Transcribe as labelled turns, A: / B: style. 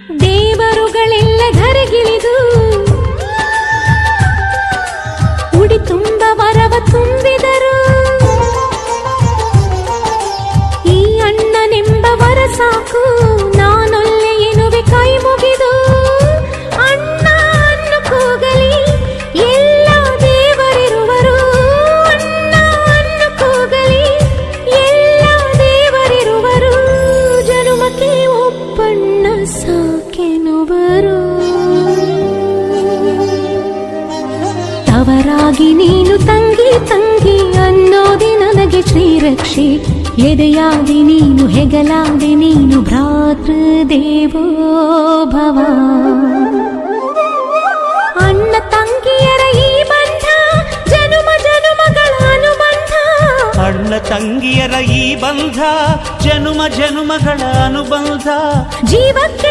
A: ದೇವರುಗಳೆಲ್ಲ ಧರೆಗಿಳಿದು ಉಡಿ ತುಂಬ ವರವ ತುಂಬಿದರು. ಈ ಅಣ್ಣನೆಂಬ ವರ ಸಾಕು, ನಾನೊಲ್ಲೆ ಎನ್ನುವೆ ಕೈ ಮುಗಿದು. ಅಣ್ಣ ಅನ್ನು ಕೂಗಲಿ ಎಲ್ಲ ದೇವರಿರುವರು, ಅಣ್ಣ ಅನ್ನು ಕೂಗಲಿ ಎಲ್ಲ ದೇವರಿರುವರು. ಜನುಮಕ್ಕೆ ಒಬ್ಬಣ್ಣ ಸಾಕೆನುವರು. ತವರಾಗಿ ನೀನು ತಂಗಿ ತಂಗಿ ಅನ್ನೋದೆ ನನಗೆ ಶ್ರೀರಕ್ಷೆ. ಎದೆಯಾದಿ ನೀನು ಹೆಗಲಾದಿ ನೀನು ಭ್ರಾತೃದೇವೋ ಭವ. ಅಣ್ಣ ತಂಗಿಯರ ಈ ಬಂಧ ಜನುಮ ಜನುಮಗಳ ಅನುಬಂಧ.
B: ಅಣ್ಣ ತಂಗಿಯರ ಈ ಬಂಧ ಜನುಮ ಜನುಮಗಳ ಅನುಬಂಧ.
A: ಜೀವಕ್ಕೆ